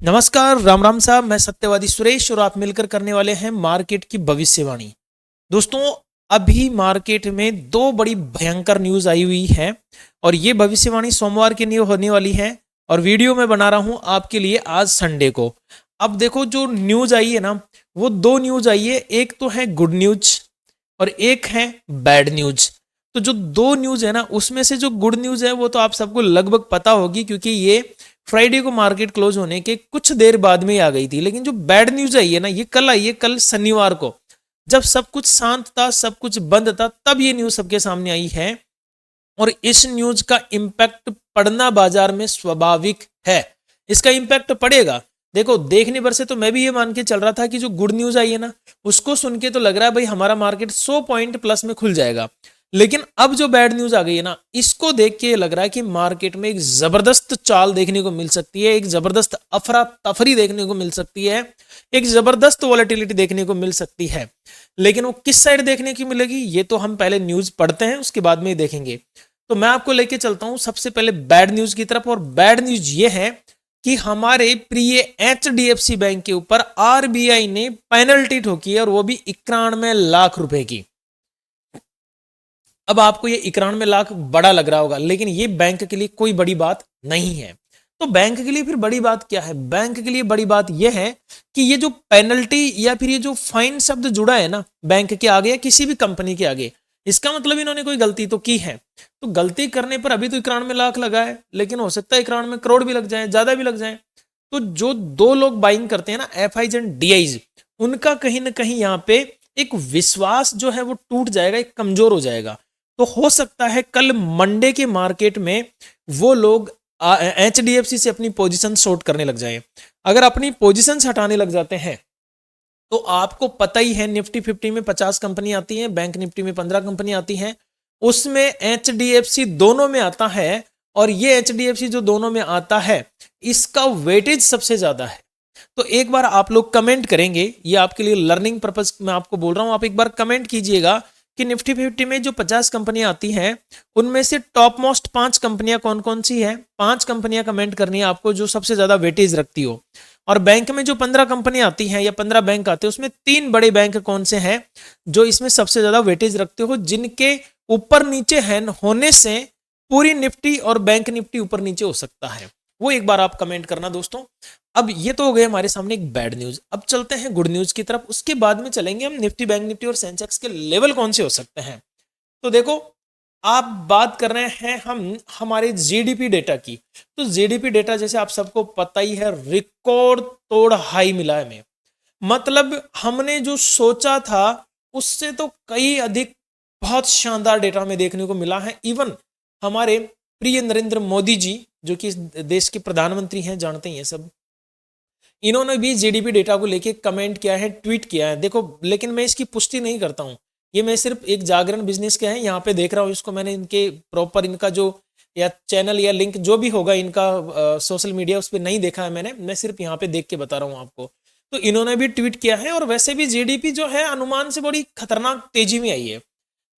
नमस्कार, राम राम साहब। मैं सत्यवादी सुरेश और आप मिलकर करने वाले हैं मार्केट की भविष्यवाणी। दोस्तों, अभी मार्केट में दो बड़ी भयंकर न्यूज आई हुई है और ये भविष्यवाणी सोमवार की न्यू होने वाली है और वीडियो में बना रहा हूं आपके लिए आज संडे को। अब देखो, जो न्यूज आई है ना, वो दो न्यूज आई है। एक तो है गुड न्यूज और एक है बैड न्यूज। तो जो दो न्यूज है ना, उसमें से जो गुड न्यूज है वो तो आप सबको लगभग पता होगी, क्योंकि ये फ्राइडे को मार्केट क्लोज होने के कुछ देर बाद में ही आ गई थी। लेकिन जो बैड न्यूज आई है ना, ये कल आई है, कल शनिवार को, जब सब कुछ शांत था, सब कुछ बंद था, तब ये न्यूज सबके सामने आई है। और इस न्यूज का इंपैक्ट पड़ना बाजार में स्वाभाविक है। इसका इंपैक्ट पड़ेगा। देखो, देखने पर से तो मैं भी ये मान के चल रहा था कि जो गुड न्यूज आई है ना, उसको सुन के तो लग रहा है भाई हमारा मार्केट 100 पॉइंट प्लस में खुल जाएगा। लेकिन अब जो बैड न्यूज आ गई है ना, इसको देख के लग रहा है कि मार्केट में एक जबरदस्त चाल देखने को मिल सकती है, एक जबरदस्त अफरा तफरी देखने को मिल सकती है, एक जबरदस्त वॉलेटिलिटी देखने को मिल सकती है। लेकिन वो किस साइड देखने की मिलेगी, ये तो हम पहले न्यूज पढ़ते हैं, उसके बाद में ही देखेंगे। तो मैं आपको लेके चलता हूं सबसे पहले बैड न्यूज की तरफ। और बैड न्यूज ये है कि हमारे प्रिय एचडीएफसी बैंक के ऊपर आरबीआई ने पेनल्टी ठोकी है, और वो भी 91 लाख रुपए की। अब आपको ये 91 लाख बड़ा लग रहा होगा, लेकिन ये बैंक के लिए कोई बड़ी बात नहीं है। तो बैंक के लिए फिर बड़ी बात क्या है? बैंक के लिए बड़ी बात यह है कि ये जो पेनल्टी या फिर ये जो फाइन शब्द जुड़ा है ना बैंक के आगे या किसी भी कंपनी के आगे, इसका मतलब इन्होंने कोई गलती तो की है। तो गलती करने पर अभी तो 91 लाख लगा है, लेकिन हो सकता है 91 करोड़ भी लग जाए, ज्यादा भी लग जाए। तो जो दो लोग बाइंग करते हैं ना, एफआईज एंड डीआईज, उनका कहीं ना कहीं यहाँ पे एक विश्वास जो है वो टूट जाएगा, एक कमजोर हो जाएगा। तो हो सकता है कल मंडे के मार्केट में वो लोग एचडीएफसी से अपनी पोजीशन शॉर्ट करने लग जाएं। अगर अपनी पोजीशन हटाने लग जाते हैं तो आपको पता ही है, निफ्टी 50 में 50 कंपनी आती है, बैंक निफ्टी में 15 कंपनी आती है, उसमें एचडीएफसी दोनों में आता है। और ये एचडीएफसी जो दोनों में आता है, इसका वेटेज सबसे ज्यादा है। तो एक बार आप लोग कमेंट करेंगे, ये आपके लिए लर्निंग पर्पस में आपको बोल रहा हूं, आप एक बार कमेंट कीजिएगा कि निफ्टी 50 में जो 50 कंपनियां आती हैं, उनमें से टॉप मोस्ट 5 कंपनियां कौन कौन सी है। 5 कंपनियां कमेंट करनी है आपको जो सबसे ज्यादा वेटेज रखती हो। और बैंक में जो 15 कंपनियां आती हैं या 15 बैंक आते हैं, उसमें 3 बड़े बैंक कौन से हैं जो इसमें सबसे ज्यादा वेटेज रखते हो, जिनके ऊपर नीचे है होने से पूरी निफ्टी और बैंक निफ्टी ऊपर नीचे हो सकता है। वो एक बार आप कमेंट करना दोस्तों। अब ये तो हो गए हमारे सामने एक बैड न्यूज। अब चलते हैं गुड न्यूज की तरफ, उसके बाद में चलेंगे हम निफ्टी, बैंक निफ्टी और सेंसेक्स के लेवल कौन से हो सकते हैं। तो देखो, आप बात कर रहे हैं हम हमारे जीडीपी डेटा की। तो जीडीपी डेटा जैसे आप सबको पता ही है, रिकॉर्ड तोड़ हाई मिला है हमें। मतलब हमने जो सोचा था उससे तो कई अधिक बहुत शानदार डेटा हमें देखने को मिला है। इवन हमारे प्रिय नरेंद्र मोदी जी, जो कि इस देश के प्रधानमंत्री हैं, जानते ही हैं सब, इन्होंने भी जीडीपी डेटा को लेके कमेंट किया है, ट्वीट किया है। देखो, लेकिन मैं इसकी पुष्टि नहीं करता हूं, ये मैं सिर्फ एक जागरण बिजनेस के हैं यहाँ पे देख रहा हूँ इसको। मैंने इनके प्रॉपर इनका जो या चैनल या लिंक जो भी होगा इनका सोशल मीडिया, उस पर नहीं देखा है मैंने, मैं सिर्फ यहाँ पे देख के बता रहा हूँ आपको। तो इन्होंने भी ट्वीट किया है। और वैसे भी जीडीपी जो है अनुमान से बड़ी खतरनाक तेजी में आई है।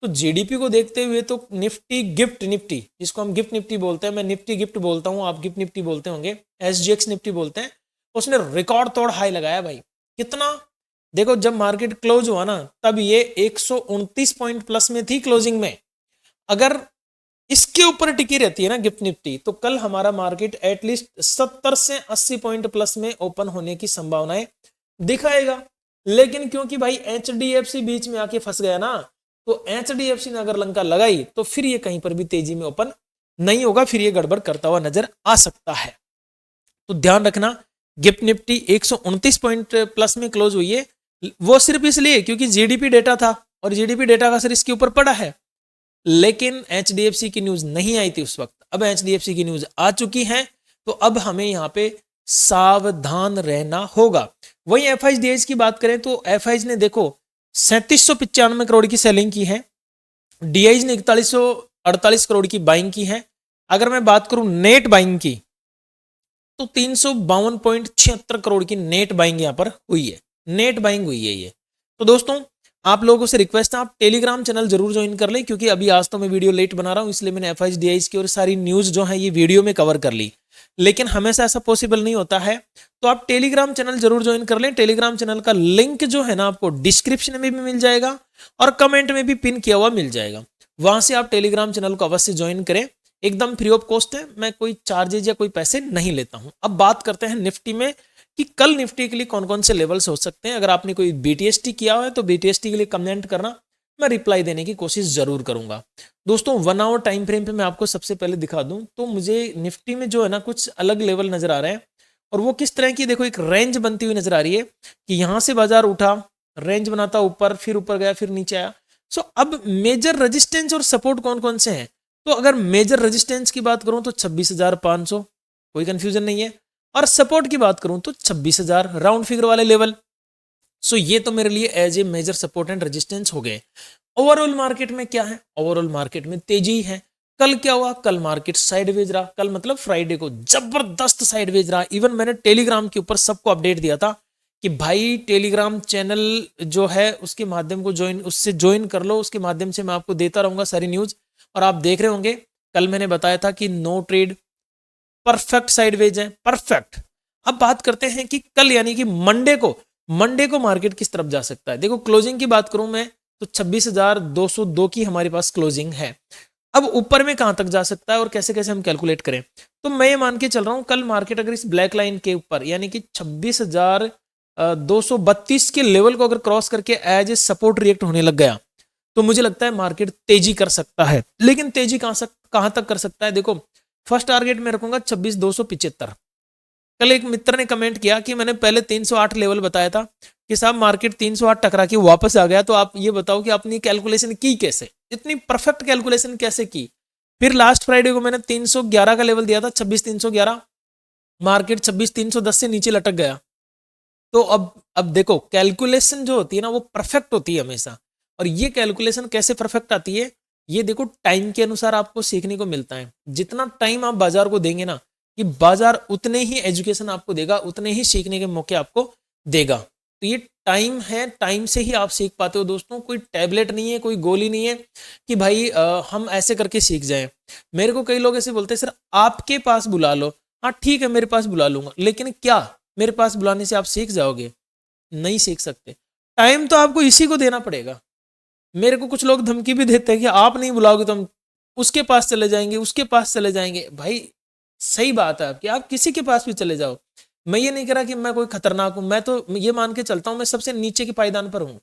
तो जीडीपी को देखते हुए तो निफ्टी गिफ्ट निफ्टी, जिसको हम गिफ्ट निफ्टी बोलते हैं, मैं निफ्टी गिफ्ट बोलता हूँ, आप गिफ्ट निफ्टी बोलते होंगे, एसजीएक्स निफ्टी बोलते हैं, उसने रिकॉर्ड तोड़ हाई लगाया भाई। कितना? देखो, जब मार्केट क्लोज हुआ ना, तब ये 129 पॉइंट प्लस में थी क्लोजिंग में। अगर इसके ऊपर टिकी रहती है ना गिफ्ट निफ्टी, तो कल हमारा मार्केट एटलीस्ट 70 से 80 पॉइंट प्लस में ओपन होने की संभावनाएं दिखाएगा। लेकिन क्योंकि भाई एचडीएफसी बीच में आके फंस गया ना, तो एचडीएफसी ने अगर लंका लगाई तो फिर ये कहीं पर भी तेजी में ओपन नहीं होगा, फिर ये गड़बड़ करता हुआ नजर आ सकता है। तो ध्यान रखना, गिफ्ट निफ्टी 129 पॉइंट प्लस में क्लोज हुई है, वो सिर्फ इसलिए क्योंकि जीडीपी डेटा था और जीडीपी डेटा का असर इसके ऊपर पड़ा है। लेकिन एचडीएफसी की न्यूज नहीं आई थी उस वक्त, अब एचडीएफसी की न्यूज आ चुकी है, तो अब हमें यहाँ पे सावधान रहना होगा। वही एफआईज डीआईज की बात करें तो एफआईज ने देखो 3795 करोड़ की सेलिंग की है, डीआईज ने 4148 करोड़ की बाइंग की है। अगर मैं बात करूं नेट बाइंग की, तो 352.76 करोड़ की नेट बाइंग यहां पर हुई है, नेट बाइंग हुई है ये। तो दोस्तों, आप लोगों से रिक्वेस्ट है, आप टेलीग्राम चैनल जरूर ज्वाइन कर लें, क्योंकि अभी आज तो मैं वीडियो लेट बना रहा हूं, इसलिए मैंने एफआईज डीआईज की और सारी न्यूज जो है ये वीडियो में कवर कर ली। लेकिन हमेशा ऐसा पॉसिबल नहीं होता है। तो आप टेलीग्राम चैनल जरूर ज्वाइन कर लें। टेलीग्राम चैनल का लिंक जो है ना आपको डिस्क्रिप्शन में भी मिल जाएगा और कमेंट में भी पिन किया हुआ मिल जाएगा। वहां से आप टेलीग्राम चैनल को अवश्य ज्वाइन करें, एकदम फ्री ऑफ कॉस्ट है, मैं कोई चार्जेज या कोई पैसे नहीं लेता हूं। अब बात करते हैं निफ्टी में कि कल निफ्टी के लिए कौन कौन से लेवल्स हो सकते हैं। अगर आपने कोई बीटीएसटी किया हो तो बीटीएसटी के लिए कमेंट करना, मैं रिप्लाई देने की कोशिश जरूर करूंगा। दोस्तों 1 आवर टाइम फ्रेम पे मैं आपको सबसे पहले दिखा दूं तो मुझे निफ्टी में जो है ना कुछ अलग लेवल नजर आ रहे हैं, और वो किस तरह की, देखो एक रेंज बनती हुई नजर आ रही है कि यहां से बाजार उठा, रेंज बनाता ऊपर, फिर ऊपर गया, फिर नीचे आया। सो अब मेजर रेजिस्टेंस और सपोर्ट कौन कौन से हैं, तो अगर मेजर रेजिस्टेंस की बात करूं तो 26,500, कोई कंफ्यूजन नहीं है, और सपोर्ट की बात करूं तो 26,000 राउंड फिगर वाले लेवल। सो ये तो मेरे लिए as a major support and resistance हो गए। ओवरऑल मार्केट में क्या है, ओवरऑल मार्केट में तेजी है। कल क्या हुआ, कल मार्केट साइडवेज रहा, कल मतलब फ्राइडे को जबरदस्त साइडवेज रहा। इवन मैंने टेलीग्राम के ऊपर सबको अपडेट दिया था कि भाई टेलीग्राम चैनल जो है उसके माध्यम को उससे ज्वाइन कर लो, उसके माध्यम से मैं आपको देता रहूंगा सारी न्यूज। और आप देख रहे होंगे कल मैंने बताया था कि नो ट्रेड परफेक्ट साइडवेज है, परफेक्ट। अब बात करते हैं कि कल यानी कि मंडे को मार्केट किस तरफ जा सकता है। देखो क्लोजिंग की बात करूं मैं तो 26,202 की हमारे पास क्लोजिंग है। अब ऊपर में कहां तक जा सकता है और कैसे कैसे हम कैलकुलेट करें, तो मैं ये मान के चल रहा हूं कल मार्केट अगर इस ब्लैक लाइन के ऊपर यानी कि 26,232 के लेवल को अगर क्रॉस करके एज ए सपोर्ट रिएक्ट होने लग गया तो मुझे लगता है मार्केट तेजी कर सकता है। लेकिन तेजी कहां तक कर सकता है, देखो फर्स्ट टारगेट में रखूंगा 26,275। कल एक मित्र ने कमेंट किया कि मैंने पहले 308 लेवल बताया था कि साहब मार्केट 308 टकरा के वापस आ गया, तो आप ये बताओ कि आपने कैलकुलेशन की कैसे, इतनी परफेक्ट कैलकुलेशन कैसे की। फिर लास्ट फ्राइडे को मैंने 311 का लेवल दिया था, 26,311, मार्केट 26,310 से नीचे लटक गया। तो अब देखो कैलकुलेशन जो होती है ना वो परफेक्ट होती है हमेशा। और ये कैलकुलेशन कैसे परफेक्ट आती है, ये देखो टाइम के अनुसार आपको सीखने को मिलता है। जितना टाइम आप बाजार को देंगे ना कि बाजार उतने ही एजुकेशन आपको देगा, उतने ही सीखने के मौके आपको देगा। तो ये टाइम है, टाइम से ही आप सीख पाते हो दोस्तों। कोई टैबलेट नहीं है, कोई गोली नहीं है कि भाई हम ऐसे करके सीख जाएं। मेरे को कई लोग ऐसे बोलते हैं सर आपके पास बुला लो, हाँ ठीक है मेरे पास बुला लूंगा, लेकिन क्या मेरे पास बुलाने से आप सीख जाओगे, नहीं सीख सकते। टाइम तो आपको इसी को देना पड़ेगा। मेरे को कुछ लोग धमकी भी देते हैं कि आप नहीं बुलाओगे तो हम उसके पास चले जाएंगे, उसके पास चले जाएंगे। भाई सही बात है आपकी, आप किसी के पास भी चले जाओ। मैं ये नहीं कह रहा कि मैं कोई खतरनाक हूं, मैं तो ये मान के चलता हूं मैं सबसे नीचे के पायदान पर हूं।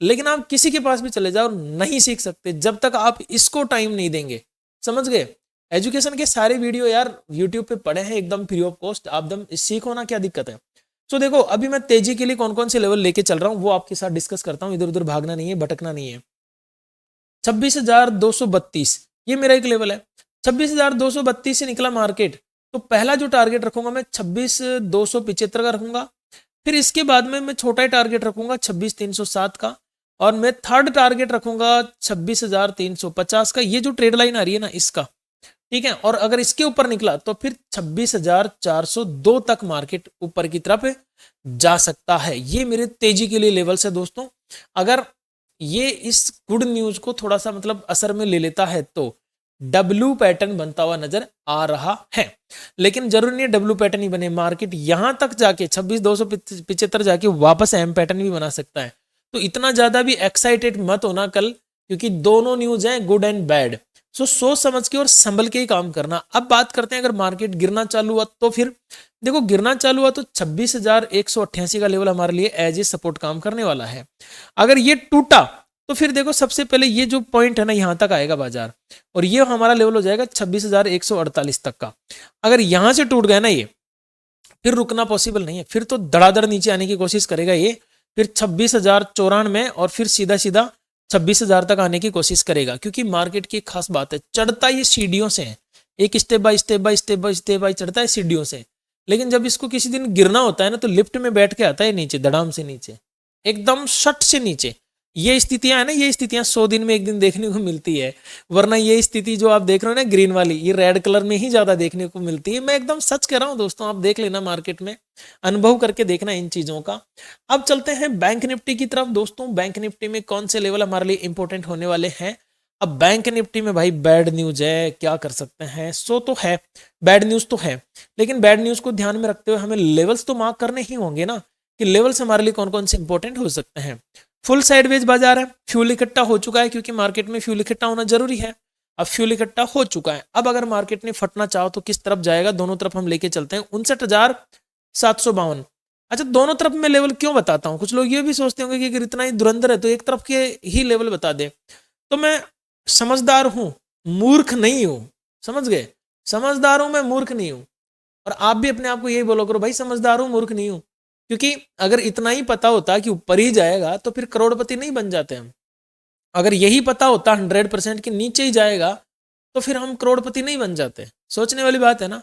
लेकिन आप किसी के पास भी चले जाओ नहीं सीख सकते जब तक आप इसको टाइम नहीं देंगे। समझ गए। एजुकेशन के सारे वीडियो यार यूट्यूब पे पड़े हैं एकदम फ्री ऑफ कॉस्ट, आप दम सीखो ना, क्या दिक्कत है। तो देखो अभी मैं तेजी के लिए कौन कौन से लेवल लेके चल रहा हूं वो आपके साथ डिस्कस करता हूं। इधर उधर भागना नहीं है, भटकना नहीं है। 26,232 ये मेरा एक लेवल है। 26,232 से निकला मार्केट, तो पहला जो टारगेट रखूंगा मैं 26,275 का रखूंगा। फिर इसके बाद में मैं छोटा ही टारगेट रखूंगा 26,307 का, और मैं थर्ड टारगेट रखूंगा 26,350 का। ये जो ट्रेड लाइन आ रही है ना इसका, ठीक है। और अगर इसके ऊपर निकला तो फिर 26,402 तक मार्केट ऊपर की तरफ जा सकता है। ये मेरे तेजी के लिए लेवल्स है दोस्तों। अगर ये इस गुड न्यूज को थोड़ा सा मतलब असर में ले लेता है तो डब्ल्यू पैटर्न बनता हुआ नजर आ रहा है। लेकिन जरूरी नहीं है डब्ल्यू पैटर्न ही बने, मार्केट यहां तक जाके 26,275 जाके वापस एम पैटर्न भी बना सकता है। तो इतना ज्यादा भी एक्साइटेड मत होना कल, क्योंकि दोनों न्यूज हैं गुड एंड बैड। सो सोच समझ के और संभल के ही काम करना। अब बात करते हैं अगर मार्केट गिरना चालू हुआ तो फिर देखो गिरना चालू हुआ तो 26,188 का लेवल हमारे लिए एज ए सपोर्ट काम करने वाला है। अगर ये टूटा तो फिर देखो सबसे पहले ये जो पॉइंट है ना यहां तक आएगा बाजार, और ये हमारा लेवल हो जाएगा 26,148 तक का। अगर यहां से टूट गया ना ये, फिर रुकना पॉसिबल नहीं है, फिर तो धड़ाधड़ नीचे आने की कोशिश करेगा ये। फिर 26,094 और फिर सीधा सीधा 26,000 तक आने की कोशिश करेगा। क्योंकि मार्केट की एक खास बात है, चढ़ता ये सीढ़ियों से है, एक step by step by step by step by चढ़ता है सीढ़ियों से। लेकिन जब इसको किसी दिन गिरना होता है ना तो लिफ्ट में बैठ के आता है नीचे, धड़ाम से नीचे, एकदम शट से नीचे। ये स्थितियां है ना, ये स्थितियां 100 दिन में एक दिन देखने को मिलती है। वरना ये स्थिति जो आप देख रहे हो ना ग्रीन वाली, ये रेड कलर में ही ज्यादा देखने को मिलती है। मैं एकदम सच कह रहा हूं दोस्तों, आप देख लेना मार्केट में, अनुभव करके देखना इन चीजों का। अब चलते हैं बैंक निफ्टी की तरफ दोस्तों। बैंक निफ्टी में कौन से लेवल हमारे लिए इंपॉर्टेंट होने वाले हैं अब बैंक निफ्टी में भाई बैड न्यूज है, क्या कर सकते हैं, सो तो है, बैड न्यूज तो है, लेकिन बैड न्यूज को ध्यान में रखते हुए हमें लेवल्स तो मार्क करने ही होंगे ना, कि लेवल्स हमारे लिए कौन कौन से इंपॉर्टेंट हो सकते हैं। फुल साइडवेज बाजार है, फ्यूल इकट्ठा हो चुका है, क्योंकि मार्केट में फ्यूल इकट्ठा होना जरूरी है। अब फ्यूल इकट्ठा हो चुका है, अब अगर मार्केट ने फटना चाहो तो किस तरफ जाएगा, दोनों तरफ हम लेके चलते हैं 59,752। अच्छा, दोनों तरफ मैं लेवल क्यों बताता हूं, कुछ लोग ये भी सोचते होंगे कि अगर इतना ही धुरंधर है तो एक तरफ के ही लेवल बता दे। तो मैं समझदार हूं, मूर्ख नहीं हूं, समझ गए, समझदार हूं मैं, मूर्ख नहीं हूं। और आप भी अपने आप को यही बोलो करो, भाई समझदार हूं, मूर्ख नहीं हूं। क्योंकि अगर इतना ही पता होता कि ऊपर ही जाएगा तो फिर करोड़पति नहीं बन जाते हम। अगर यही पता होता 100% कि नीचे ही जाएगा तो फिर हम करोड़पति नहीं बन जाते। सोचने वाली बात है ना।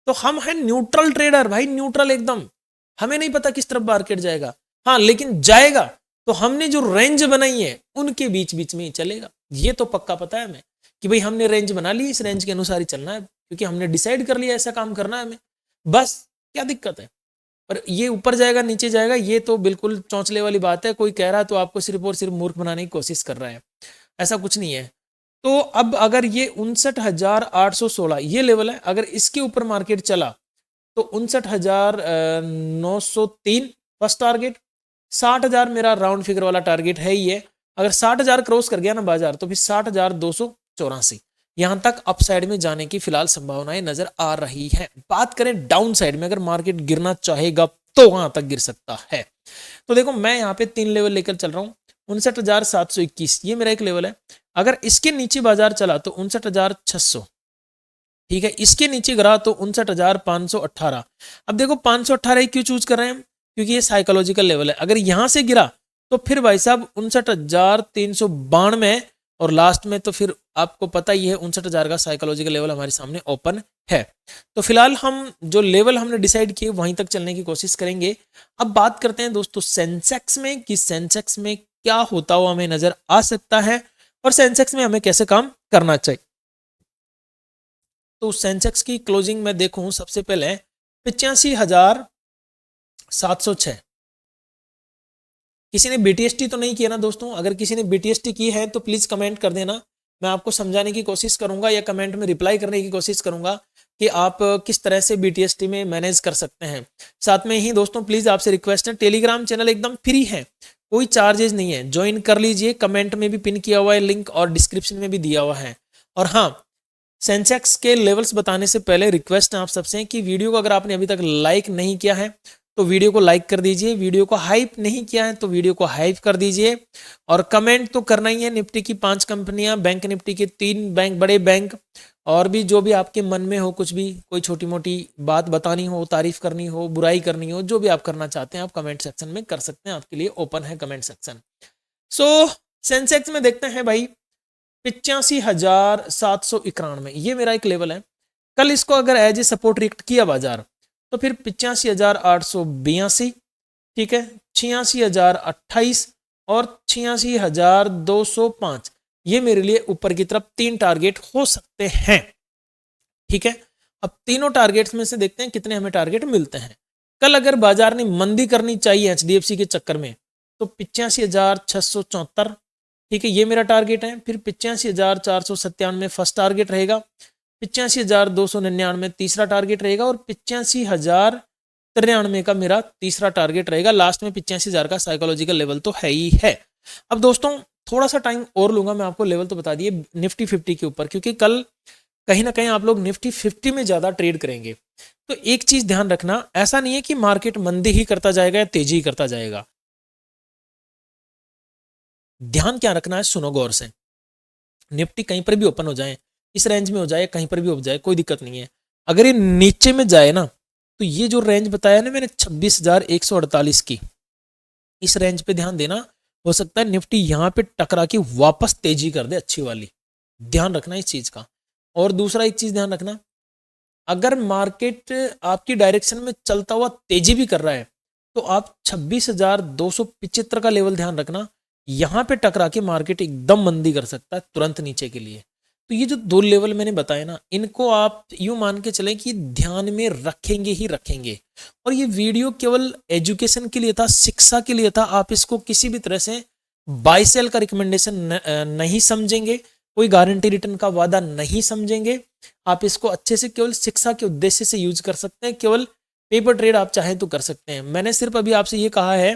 तो हम हैं न्यूट्रल ट्रेडर भाई, न्यूट्रल एकदम। हमें नहीं पता किस तरफ मार्केट जाएगा, हाँ लेकिन जाएगा तो हमने जो रेंज बनाई है उनके बीच बीच में ही चलेगा। ये तो पक्का पता है हमें कि भाई हमने रेंज बना ली, इस रेंज के अनुसार ही चलना है, क्योंकि हमने डिसाइड कर लिया ऐसा काम करना है हमें। बस क्या दिक्कत है। पर ये ऊपर जाएगा नीचे जाएगा ये तो बिल्कुल चौंचले वाली बात है। कोई कह रहा है तो आपको सिर्फ और सिर्फ मूर्ख बनाने की कोशिश कर रहा है, ऐसा कुछ नहीं है। तो अब अगर ये 59,816 ये लेवल है, अगर इसके ऊपर मार्केट चला तो 59,903 फर्स्ट टारगेट, 60,000 मेरा राउंड फिगर वाला टारगेट है ही है। अगर 60,000 क्रॉस कर गया ना बाजार तो फिर 60,284 यहां तक अपसाइड में जाने की फिलहाल संभावनाएं नजर आ रही है। बात करें डाउन साइड में, अगर मार्केट गिरना चाहेगा तो वहां तक गिर सकता है। तो देखो मैं यहाँ पे 3 लेवल लेकर चल रहा हूँ। 59,721 ये मेरा एक लेवल है। अगर इसके नीचे बाजार चला तो 59,600, ठीक है, इसके नीचे गिरा तो 59,518। अब देखो 518 क्यों चूज कर रहे हैं, क्योंकि ये साइकोलॉजिकल लेवल है। अगर यहां से गिरा तो फिर भाई साहब 59,392 और लास्ट में तो फिर आपको पता ही है 59,000 का साइकोलॉजिकल लेवल हमारे सामने ओपन है। तो फिलहाल हम जो लेवल हमने डिसाइड किए वहीं तक चलने की कोशिश करेंगे। अब बात करते हैं दोस्तों सेंसेक्स में, कि सेंसेक्स में क्या होता हुआ हमें नजर आ सकता है और सेंसेक्स में हमें कैसे काम करना चाहिए। तो सेंसेक्स की क्लोजिंग में देखूं सबसे पहले 85,706। किसी ने बीटीएसटी तो नहीं किया ना दोस्तों, अगर किसी ने बीटीएसटी की है तो प्लीज कमेंट कर देना, मैं आपको समझाने की कोशिश करूंगा या कमेंट में रिप्लाई करने की कोशिश करूंगा कि आप किस तरह से बीटीएसटी में मैनेज कर सकते हैं। साथ में ही दोस्तों प्लीज आपसे रिक्वेस्ट है, टेलीग्राम चैनल एकदम फ्री है, कोई चार्जेस नहीं है, ज्वाइन कर लीजिए। कमेंट में भी पिन किया हुआ है लिंक और डिस्क्रिप्शन में भी दिया हुआ है। और हाँ, सेंसेक्स के लेवल्स बताने से पहले रिक्वेस्ट है आप सबसे कि वीडियो को अगर आपने अभी तक लाइक नहीं किया है तो वीडियो को लाइक कर दीजिए, वीडियो को हाइप नहीं किया है तो वीडियो को हाइप कर दीजिए, और कमेंट तो करना ही है। निफ्टी की 5 कंपनियां, बैंक निफ्टी के 3 बैंक, बड़े बैंक, और भी जो भी आपके मन में हो, कुछ भी कोई छोटी मोटी बात बतानी हो, तारीफ करनी हो, बुराई करनी हो, जो भी आप करना चाहते हैं आप कमेंट सेक्शन में कर सकते हैं, आपके लिए ओपन है कमेंट सेक्शन। सो सेंसेक्स में देखते हैं भाई 85,791 ये मेरा एक लेवल है। कल इसको अगर एज ए सपोर्ट रिएक्ट किया बाजार तो फिर 85,882, ठीक है, 86,028 और 86,205 ये मेरे लिए ऊपर की तरफ 3 टारगेट हो सकते हैं। ठीक है, अब तीनों टारगेट्स में से देखते हैं कितने हमें टारगेट मिलते हैं। कल अगर बाजार ने मंदी करनी चाहिए एचडीएफसी के चक्कर में तो 85,674, ठीक है, ये मेरा टारगेट है। फिर 85,497 फर्स्ट टारगेट रहेगा, 85,299 तीसरा टारगेट रहेगा और 85,093 का मेरा तीसरा टारगेट रहेगा। लास्ट में 85,000 का साइकोलॉजिकल लेवल तो है ही है। अब दोस्तों थोड़ा सा टाइम और लूंगा, मैं आपको लेवल तो बता दिए निफ्टी 50 के ऊपर, क्योंकि कल कहीं ना कहीं आप लोग निफ्टी 50 में ज्यादा ट्रेड करेंगे। तो एक चीज ध्यान रखना, ऐसा नहीं है कि मार्केट मंदी ही करता जाएगा या तेजी ही करता जाएगा। ध्यान क्या रखना है, सुनो गौर से। निफ्टी कहीं पर भी ओपन हो जाए, इस रेंज में हो जाए, कहीं पर भी हो जाए, कोई दिक्कत नहीं है। अगर ये नीचे में जाए ना तो ये जो रेंज बताया ना मैंने 26,148 की, इस रेंज पे ध्यान देना। हो सकता है निफ्टी यहां पे टकरा के वापस तेजी कर दे अच्छी वाली, ध्यान रखना इस चीज का। और दूसरा एक चीज ध्यान रखना, अगर मार्केट आपकी डायरेक्शन में चलता हुआ तेजी भी कर रहा है तो आप 26,275 का लेवल ध्यान रखना, यहां पे टकरा के मार्केट एकदम मंदी कर सकता है तुरंत नीचे के लिए। तो ये जो 2 लेवल मैंने बताए ना, इनको आप यूं मान के चलें कि ध्यान में रखेंगे ही रखेंगे। और ये वीडियो केवल एजुकेशन के लिए था, शिक्षा के लिए था। आप इसको किसी भी तरह से बाय सेल का रिकमेंडेशन नहीं समझेंगे, कोई गारंटी रिटर्न का वादा नहीं समझेंगे। आप इसको अच्छे से केवल शिक्षा के उद्देश्य से यूज कर सकते हैं, केवल पेपर ट्रेड आप चाहें तो कर सकते हैं। मैंने सिर्फ अभी आपसे ये कहा है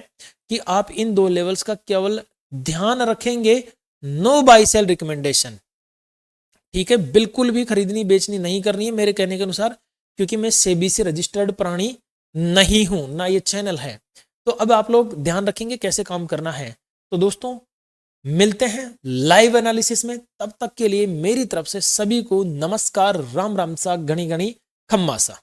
कि आप इन 2 लेवल्स का केवल ध्यान रखेंगे, नो बाय सेल रिकमेंडेशन, ठीक है। बिल्कुल भी खरीदनी बेचनी नहीं करनी है मेरे कहने के अनुसार, क्योंकि मैं सेबी से रजिस्टर्ड प्राणी नहीं हूं, ना ये चैनल है। तो अब आप लोग ध्यान रखेंगे कैसे काम करना है। तो दोस्तों मिलते हैं लाइव एनालिसिस में, तब तक के लिए मेरी तरफ से सभी को नमस्कार, राम राम सा, घनी घनी खम्मा सा।